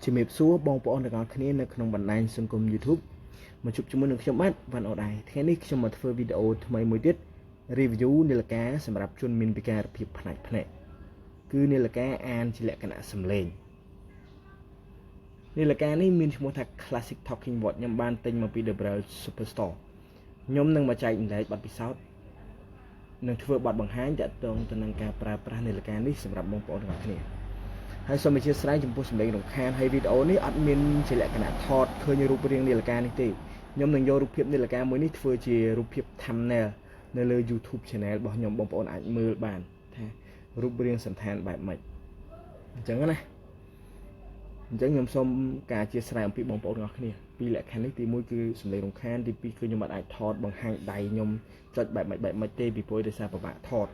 ជំរាបសួរបងប្អូនទាំងអស់គ្នានៅក្នុងបណ្ដាញសង្គម YouTube មកជួបជាមួយនឹងខ្ញុំបាទវ៉ាន់អូដៃថ្ងៃនេះខ្ញុំមកធ្វើវីដេអូថ្មីមួយទៀត review នាឡិកាសម្រាប់ជនមានពិការភាពផ្នែកភ្នែកគឺនាឡិកាអានជាលក្ខណៈសំឡេងនាឡិកានេះមានឈ្មោះថា Classic Talking Watch ខ្ញុំបានទិញមកពី The Braille Superstore ខ្ញុំនឹងមកចែករំលែកបទពិសោធន៍នឹងធ្វើបទបង្ហាញទាក់ទងទៅនឹងការប្រើប្រាស់នាឡិកានេះសម្រាប់បងប្អូនទាំងអស់គ្នាហើយសូមអធិស្ឋានចំពោះសម្លេងរំខានហើយវីដេអូនេះអត់មានជាលក្ខណៈថតឃើញរូបរាងនាឡិកានេះទេខ្ញុំនឹងយករូបភាពនាឡិកាមួយនេះធ្វើជារូបភាព thumbnail នៅលើ YouTube Channel របស់ខ្ញុំបងប្អូនអាចមើលបានថារូបរាងសន្តានបែបម៉េចអញ្ចឹងណាអញ្ចឹងខ្ញុំសូមការអធិស្ឋានអំពីបងប្អូនទាំងអស់គ្នាពីលក្ខខណ្ឌនេះទី1គឺសម្លេងរំខានទី2គឺខ្ញុំអាចថតបង្ហាញដៃខ្ញុំចុចបែបម៉េចទេពីព្រោះដោយសារពិបាកថត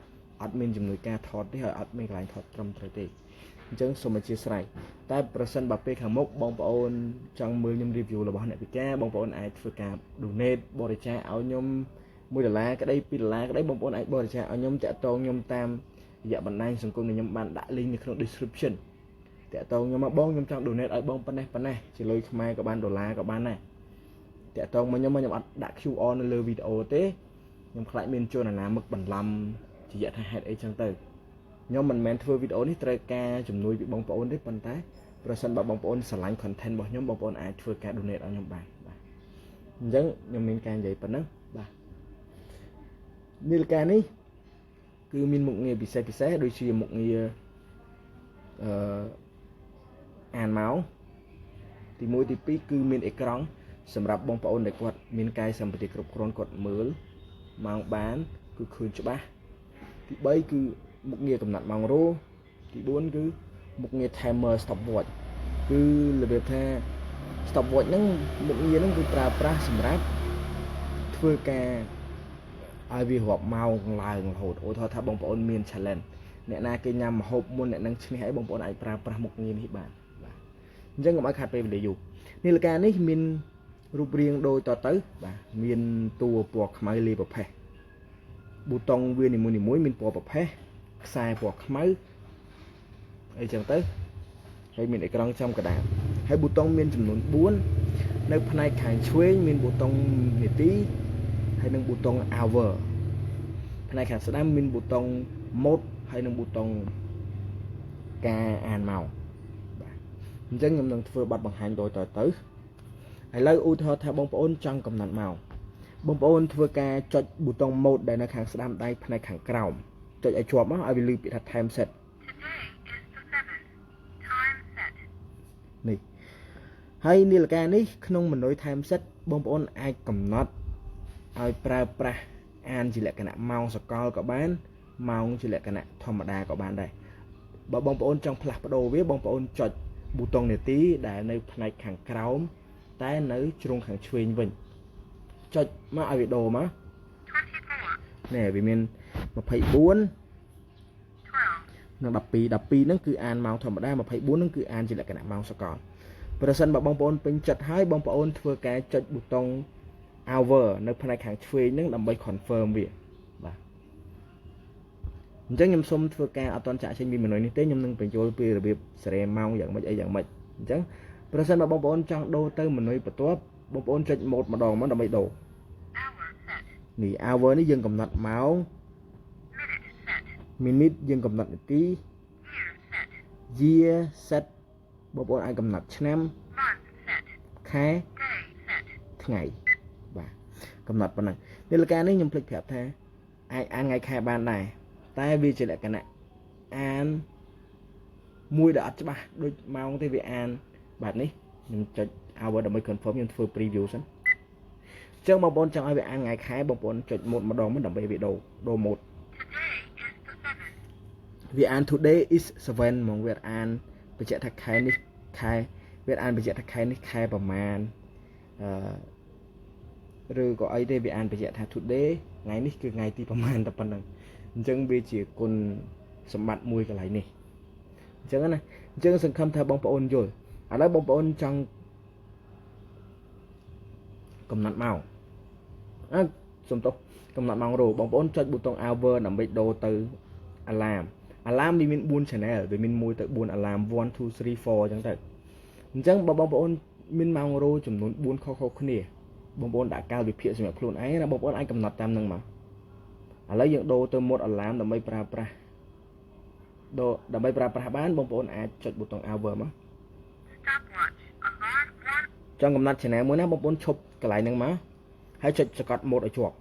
អត់មានជំនួយការថតទេហើយអត់មានកន្លែងថតត្រឹមត្រូវទេអញ្ចឹងសូមអធិស្ឋានតែប្រសិនបើពេលខាងមុខបងប្អូនចង់មើលខ្ញុំ review របស់អ្នកពិការបងប្អូនអាចធ្វើការ donate បរិច្ចាគឲ្យខ្ញុំ$1ក្តី$2ក្តីបងប្អូនអាចបរិច្ចាគឲ្យខ្ញុំតាក់ទងខ្ញុំតាមរយៈបណ្ដាញសង្គមខ្ញុំបានដាក់ link នៅក្នុង description តាក់ទងខ្ញុំមកបងខ្ញុំចង់ donate ឲ្យបងប៉ុណ្ណេះជាលុយខ្មែរក៏បាន$ក៏បានដែរតាក់ទងមកខ្ញុំអត់ដាក់ QR នៅលើវីដេអូទេខ្ញុំខ្លាចមានជនអាណាមឹកបន្លំជាយថាហេតុអីចឹងទៅខ្ញុំមិនមែនធ្វើវីដេអូនេះត្រូវការជំនួយពីបងប្អូនទេប៉ុន្តែប្រសិនបើបងប្អូនស្រឡាញ់ content របស់ខ្ញុំបងប្អូនអាចធ្វើការ donate ឲ្យខ្ញុំបានបាទអញ្ចឹងខ្ញុំមានការនិយាយប៉ុណ្ណឹងបាទនាឡិកានេះគឺមានមុខងារពិសេសដូចជាមុខងារអានម៉ោងទី1ទី2គឺមានអេក្រង់សម្រាប់បងប្អូនដែលគាត់មានកាយសម្បត្តិគ្រប់គ្រាន់គាត់មើលម៉ោងបានគឺឃើញច្បាស់ទី3គឺមុខងារកំណត់ម៉ោងរោទី4គឺមុខងារ timer stopwatch គឺរបៀបថា stopwatch ហ្នឹងមុខងារហ្នឹងគឺប្រើប្រាស់សម្រាប់ធ្វើការឲ្យវារាប់ម៉ោងឡើងរហូតឧទាហរណ៍ថាបងប្អូនមាន challenge អ្នកណាគេញ៉ាំម្ហូបមុនអ្នកនឹងឈ្នះឲ្យបងប្អូនអាចប្រើប្រាស់មុខងារនេះបានបាទអញ្ចឹងកុំឲ្យខាតពេលវេលាយូរនាឡិកានេះមានរូបរាងដូចតទៅបាទមានតួពណ៌ខ្មៅលាយប្រផេះប៊ូតុងវានីមួយៗមានពណ៌ប្រផេះខ្សែពណ៌ខ្មៅអីចឹងទៅហើយមានអេក្រង់ចំកណ្ដាលហើយប៊ូតុងមានចំនួន4នៅផ្នែកខាងឆ្វេងមានប៊ូតុងនាទីហើយនិងប៊ូតុង hour ផ្នែកខាងស្ដាំមានប៊ូតុង mode ហើយនិងប៊ូតុងការអានម៉ោងបាទអញ្ចឹងខ្ញុំនឹងធ្វើបទបង្ហាញដូចតទៅឥឡូវឧទាហរណ៍ថាបងប្អូនចង់កំណត់ម៉ោងបងប្អូនធ្វើការចុចប៊ូតុង mode ដែលនៅខាងស្ដាំដៃផ្នែកខាងក្រោមចុចឲ្យជាប់មកឲ្យវាលើពាក្យថា time set នេះហើយនាឡិកានេះក្នុងម៉ឺនុយ time set បងប្អូនអាចកំណត់ឲ្យប្រើប្រាស់អានជាលក្ខណៈម៉ោងសកលក៏បានម៉ោងជាលក្ខណៈធម្មតាក៏បានដែរបើបងប្អូនចង់ផ្លាស់ប្ដូរវាបងប្អូនចុចប៊ូតុងនាទីដែលនៅផ្នែកខាងក្រោមតែនៅជ្រុងខាងឆ្វេងវិញចុចមកឲ្យវាដូរមកនេះវាមាន24និង12ហ្នឹងគឺអានម៉ោងធម្មតា24ហ្នឹងគឺអានជាលក្ខណៈម៉ោងសកលប្រសិនបើបងប្អូនពេញចិត្តហើយបងប្អូនធ្វើការចុចប៊ូតុង hour នៅផ្នែកខាងឆ្វេងហ្នឹងដើម្បី confirm វាបាទអញ្ចឹងខ្ញុំសូមធ្វើការអត់តន់ចាក់ចេញពីម៉ឺនុយនេះទេខ្ញុំនឹងបញ្ចូលពីរបៀបសេរីម៉ោងយ៉ាងម៉េចអីយ៉ាងម៉េចអញ្ចឹងប្រសិនបើបងប្អូនចង់ដូរទៅម៉ឺនុយបន្ទាប់បងប្អូនចុច mode ម្ដងមកដើម្បីដូរនេះ hour នេះយើងកំណត់ម៉ោង minute យើងកំណត់នាទី year set បងប្អូនអាចកំណត់ឆ្នាំខែថ្ងៃបាទកំណត់ប៉ុណ្ណឹងនាឡិកានេះខ្ញុំភ្លេចប្រាប់ថាអាចអានថ្ងៃខែបានដែរតែវាជាលក្ខណៈអានមួយដែលអត់ច្បាស់ដូចម៉ោងទេវាអានបែបនេះខ្ញុំចុច hour ដើម្បី confirm ខ្ញុំធ្វើ preview សិនអញ្ចឹងបងប្អូនចង់ឲ្យវាអានថ្ងៃខែបងប្អូនចុច mode ម្ដងមកដើម្បីវាដូរ mode វាអាន today is 7ហ្មងវាអានបញ្ជាក់ថាខែនេះខែវាអានបញ្ជាក់ថាខែនេះខែប្រមាណឬក៏អីទេវាអានបញ្ជាក់ថា today ថ្ងៃនេះគឺថ្ងៃទីប្រមាណតែប៉ុណ្្នឹងអញ្ចឹងវាជាគុណសម្បត្តិមួយកន្លែងនេះអញ្ចឹងណាអញ្ចឹងសង្ឃឹមថាបងប្អូនយល់ឥឡូវបងប្អូនចង់កំណត់ម៉ោងសុំទោសកំណត់ម៉ោងរោបងប្អូនចុចប៊ូតុង hour ដើម្បីដូរទៅ alarm វាមាន4 channel វាមាន1ទៅ4 alarm 1 2 3 4អញ្ចឹងទៅ ចឹងបើបងប្អូនមានម៉ោងរោចំនួន4ខុសៗគ្នាបងប្អូនដាក់កាលវិភាគសម្រាប់ខ្លួនឯងណាបងប្អូនអាចកំណត់តាមនឹងមកឥឡូវយើងដូរទៅម៉ូដ alarm ដើម្បីប្រើប្រាស់បានបងប្អូនអាចចុចប៊ូតុង hour មក Stopwatch. Alarm 1. ចង់កំណត់ channel មួយណាបងប្អូនឈប់កន្លែងហ្នឹងមកហើយចុចសង្កត់ម៉ូដឲ្យជាប់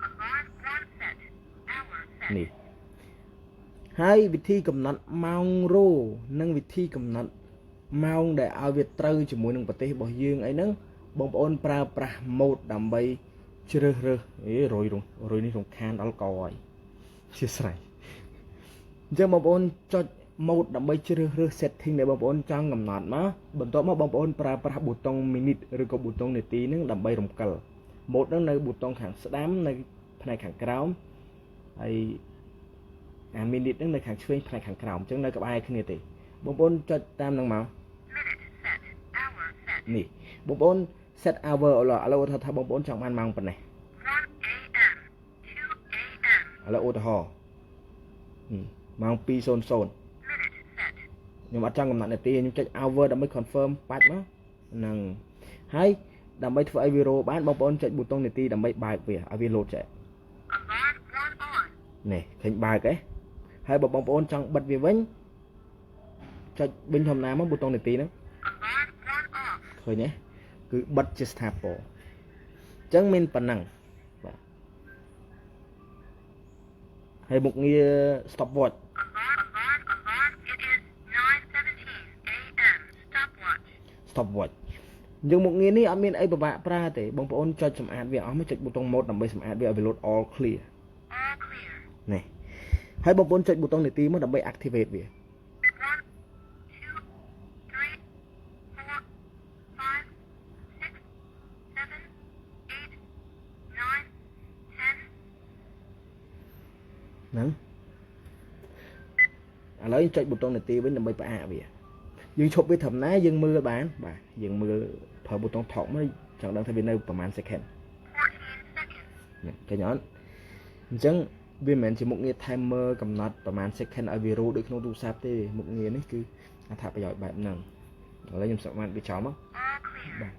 Alarm 1 set. Hour set. នេះហើយវិធីកំណត់ម៉ោងរោនិងវិធីកំណត់ម៉ោងដែលឲ្យវាត្រូវជាមួយនឹងប្រទេសរបស់យើងអីហ្នឹងបងប្អូនប្រើប្រាស់ម៉ូដដើម្បីជ្រើសរើសរុយនេះរំខានដល់កហើយជាស្រ័យអញ្ចឹងបងប្អូនចុចម៉ូដដើម្បីជ្រើសរើស setting ដែលបងប្អូនចង់កំណត់មកបន្ទាប់មកបងប្អូនប្រើប្រាស់ប៊ូតុង minute ឬក៏ប៊ូតុងនាទីហ្នឹងដើម្បីរំកិលម៉ូដហ្នឹងនៅប៊ូតុងខាងស្ដាំនៅផ្នែកខាងក្រោមហើយអា minute ហ្នឹងនៅខាងឆ្វេងផ្នែកខាងក្រោមអញ្ចឹងនៅក្បែរគ្នាទេបងប្អូនចុចតាមហ្នឹងមក Minute set. Hour set. នេះបងប្អូន set hour ឥឡូវថាបងប្អូនចង់បានម៉ោងប៉ុណ្ណេះ 1 a.m. 2 a.m. ឥឡូវឧទាហរណ៍ម៉ោង2:00 Minute set. ខ្ញុំអត់ចង់កំណត់នាទីខ្ញុំចុច hour ដើម្បី confirm បាច់មកហ្នឹងហើយដើម្បីធ្វើឲ្យវារោបានបងប្អូនចុចប៊ូតុងនាទីដើម្បីបើកវាឲ្យវាលោតចេះ Alarm 1 on. នេះឃើញបើកទេហើយបើបងប្អូនចង់បិទវាវិញចុចវិញធម្មតាមកប៊ូតុងនាទីហ្នឹង Alarm 1 off. ឃើញទេគឺបិទជាស្ថាពរអញ្ចឹងមានប៉ុណ្ណឹងបាទហើយមុខងារ stopwatch Alarm. It is 9:17 a.m. Stopwatch. អញ្ចឹងមុខងារនេះអត់មានអីពិបាកប្រើទេបងប្អូនចុចសម្អាតវាអស់មកចុចប៊ូតុង mode ដើម្បីសម្អាតវាឲ្យវាលោត all clear All clear. នេះហើយបងប្អូនចុចប៊ូតុងនាទីមកដើម្បី activate វា 1, 2, 3, 4, 5, 6, 7, 8, 9, 10. ហ្នឹងឥឡូវចុចប៊ូតុងនាទីវិញដើម្បីផ្អាកវាយើងឈប់វាត្រឹមណាយើងមើលបានបាទយើងមើលប្រើប៊ូតុងថកមកចង់ដឹងថាវានៅប្រហែល second 14 seconds. ឃើញអត់អញ្ចឹងវាមិនមែនជាមុខងារ timer កំណត់ប្រហែល second ឲ្យវារោដូចក្នុងទូរស័ព្ទទេមុខងារនេះគឺអត្ថប្រយោជន៍បែបហ្នឹងឥឡូវខ្ញុំសម្អាតវាចោលមក All clear. បាទ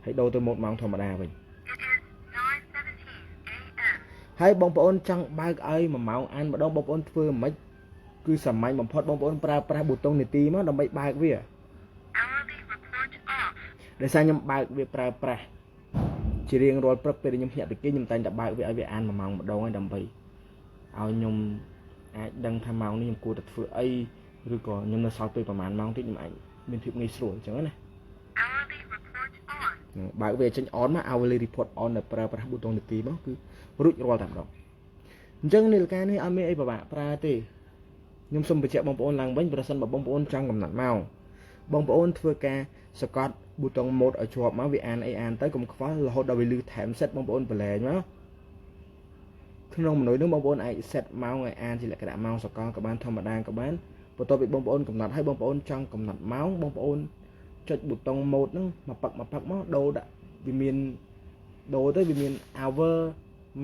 ហើយដូរទៅម៉ូដម៉ោងធម្មតាវិញ It is 9:17 a.m. ហើយបងប្អូនចង់បើកឲ្យ1ម៉ោងអានម្ដងបងប្អូនធ្វើមិនគឺសាមញ្ញបំផុតបងប្អូនប្រើប្រាស់ប៊ូតុងនាទីមកដើម្បីបើកវា Hourly report off. ដោយសារខ្ញុំបើកវាប្រើប្រាស់ជារៀងរាល់ព្រឹកពេលខ្ញុំភ្ញាក់ពីគេខ្ញុំតែងតែបើកវាឲ្យវាអាន1ម៉ោងម្ដងហើយដើម្បីឲ្យខ្ញុំអាចដឹងថាម៉ោងនេះខ្ញុំគួរតែធ្វើអីឬក៏ខ្ញុំនៅសល់ពេលប្រហែលម៉ោងទៀតខ្ញុំអាចមានភាពងាយស្រួលអញ្ចឹងណា Hourly report on. បើកវាចេញ on មក hourly report on ដែលប្រើប្រាស់ប៊ូតុងនាទីមកគឺរួចរាល់តែម្ដងអញ្ចឹងនាឡិកានេះអត់មានអីពិបាកប្រើទេខ្ញុំសូមបញ្ជាក់បងប្អូនឡើងវិញប្រសិនបើបងប្អូនចង់កំណត់ម៉ោងបងប្អូនធ្វើការសកត់ប៊ូតុង mode ឲ្យជាប់មកវាអានអីអានទៅកុំខ្វល់រហូតដល់វាលឺ time set បងប្អូនប្រឡែងមកក្នុងមនុស្សនោះបងប្អូនអាច set ម៉ោងឲ្យអានជាលក្ខណៈម៉ោងសកលក៏បានធម្មតាក៏បានបន្ទាប់ពីបងប្អូនកំណត់ហើយបងប្អូនចង់កំណត់ម៉ោងបងប្អូនចុចប៊ូតុង mode ហ្នឹងមកប៉ឹកមកដូរដាក់វាមានដូរទៅវាមាន hour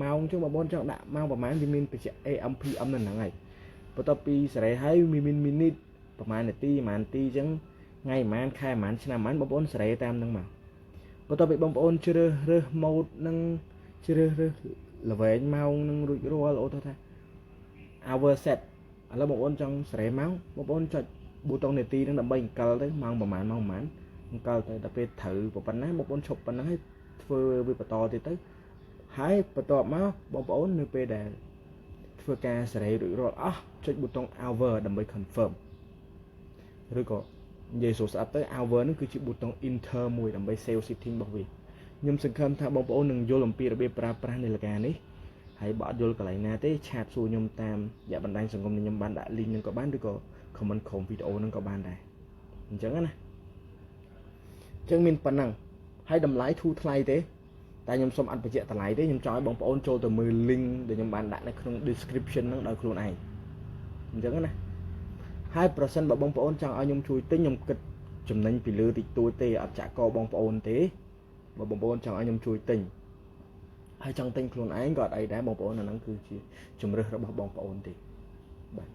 ម៉ោងអញ្ចឹងបងប្អូនចង់ដាក់ម៉ោងប្រហែលវាមានបញ្ជាក់ AM PM នៅហ្នឹងហើយបន្ទាប់ពីសេរីហើយវាមាន minute ប្រហែលនាទីប្រហែលនាទីអញ្ចឹងថ្ងៃប្រហែលខែប្រហែលឆ្នាំប្រហែលបងប្អូនសេរីតាមហ្នឹងមកបន្ទាប់ពីបងប្អូនជ្រើសរើស mode ហ្នឹងជ្រើសរើសល្វែងម៉ោងហ្នឹងរួចរាល់អូថា hour set ឥឡូវបងប្អូនចង់សេរីម៉ោងបងប្អូនចុចប៊ូតុងនាទីហ្នឹងដើម្បីអង្កលទៅម៉ោងប្រហែលអង្កលទៅដល់ពេលត្រូវប៉ុណ្ណាបងប្អូនឈប់ប៉ុណ្ណឹងហើយធ្វើវាបន្តទៀតទៅហើយបន្ទាប់មកបងប្អូននៅពេលដែលធ្វើការសេរីរួចរាល់អស់ចុចប៊ូតុង hour ដើម្បី confirm ឬក៏និយាយស្អាតទៅ hour ហ្នឹងគឺជាប៊ូតុង enter មួយដើម្បី save setting របស់វាខ្ញុំសង្ឃឹមថាបងប្អូននឹងយល់អំពីរបៀបប្រើប្រាស់នាឡិកានេះហើយបើអត់យល់កន្លែងណាទេឆាតសួរខ្ញុំតាមរយៈបណ្ដាញសង្គមខ្ញុំបានដាក់ link ហ្នឹងក៏បានឬក៏ comment ក្រោមវីដេអូហ្នឹងក៏បានដែរអញ្ចឹងណាអញ្ចឹងមានប៉ុណ្ណឹងហើយតម្លៃធូរថ្លៃទេតែខ្ញុំសូមអត់បញ្ជាក់តម្លៃទេខ្ញុំចង់ឲ្យបងប្អូនចូលទៅមើល link ដែលខ្ញុំបានដាក់នៅក្នុង description ហ្នឹងដោយខ្លួនឯងអញ្ចឹងណាហើយប្រសិនបើបងប្អូនចង់ឲ្យខ្ញុំជួយទិញខ្ញុំគិតចំណេញពីលើតិចតួចទេអត់ចាក់កបងប្អូនទេបើបងប្អូនចង់ឲ្យខ្ញុំជួយទិញហើយចង់ទិញខ្លួនឯងក៏អត់អីដែរបងប្អូនអាហ្នឹងគឺជាជំរើសរបស់បងប្អូនទេបាទ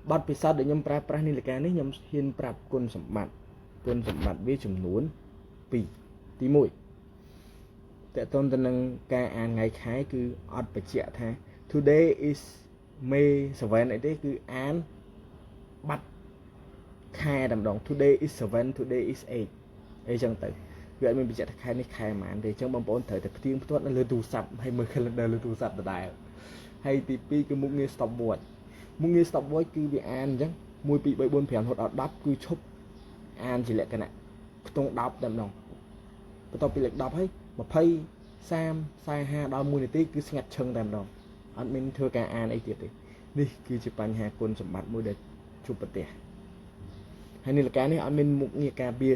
អ បទពិសោធន៍ដែលខ្ញុំប្រើប្រាស់នាឡិកានេះខ្ញុំហ៊ានប្រាប់គុណសម្បត្តិវាចំនួន2ទី1តើតើទៅនឹងការអានថ្ងៃខែគឺអត់បញ្ជាក់ថា today is May 7 អីទេគឺអានបាត់ខែតែម្ដង today is 7 today is 8អីចឹងទៅវាអត់មានបញ្ជាក់ថាខែនេះខែប៉ុន្មានទេអញ្ចឹងបងប្អូនត្រូវតែផ្ទៀងផ្ទាត់នៅលើទូរស័ព្ទហើយមើល calendar លើទូរស័ព្ទដដែលហើយទី2គឺមុខងារ stopwatch មុខងារ stopwatch គឺវាអានអញ្ចឹង1 2 3 4 5រហូតដល់10គឺឈប់អានជាលក្ខណៈខ្ទង់10តែម្ដងបន្ទាប់ពីលេខ10ហើយ20 30 45ដល់1នាទីគឺស្ងាត់ឈឹងតែម្ដងអត់មានធ្វើការអានអីទៀតទេនេះគឺជាបញ្ហាគុណសម្បត្តិមួយដែលជួបប្រទះហើយនាឡិកានេះអត់មានមុខងារការពារ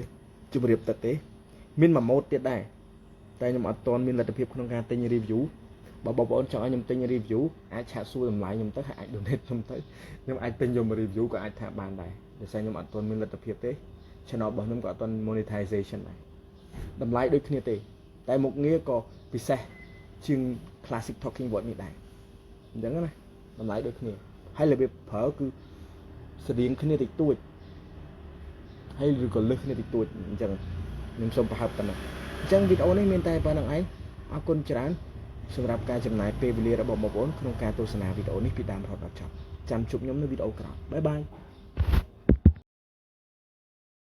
ជម្រាបទឹកទេមានមួយម៉ូតទៀតដែរតែខ្ញុំអត់ទាន់មានលទ្ធភាពក្នុងការទិញ review បើបងប្អូនចង់ឲ្យខ្ញុំទិញ review អាចឆាតសួរតម្លៃខ្ញុំទៅហើយអាច donate ខ្ញុំទៅខ្ញុំអាចទិញយកមក review ក៏អាចថាបានដែរដោយសារខ្ញុំអត់ទាន់មានលទ្ធភាពទេ channel របស់ខ្ញុំក៏អត់ទាន់ monetization ដែរតម្លៃដូចគ្នាទេតែមុខងារក៏ពិសេសជាង classic talking word នេះដែរអញ្ចឹងណាតម្លៃដូចគ្នាហើយរបៀបប្រើគឺស្តៀងគ្នាតិចតួចហើយឬក៏លើសគ្នាតិចតួចអញ្ចឹងខ្ញុំសូមប្រហែលប៉ុណ្ណឹងអញ្ចឹងវីដេអូនេះមានតែប៉ុណ្្នឹងឯងអរគុណច្រើនសម្រាប់ការចំណាយពេលវេលារបស់បងប្អូនក្នុងការទស្សនាវីដេអូនេះពីដើមរហូតដល់ចប់ចាំជួបខ្ញុំនៅវីដេអូក្រោយបាយបាយ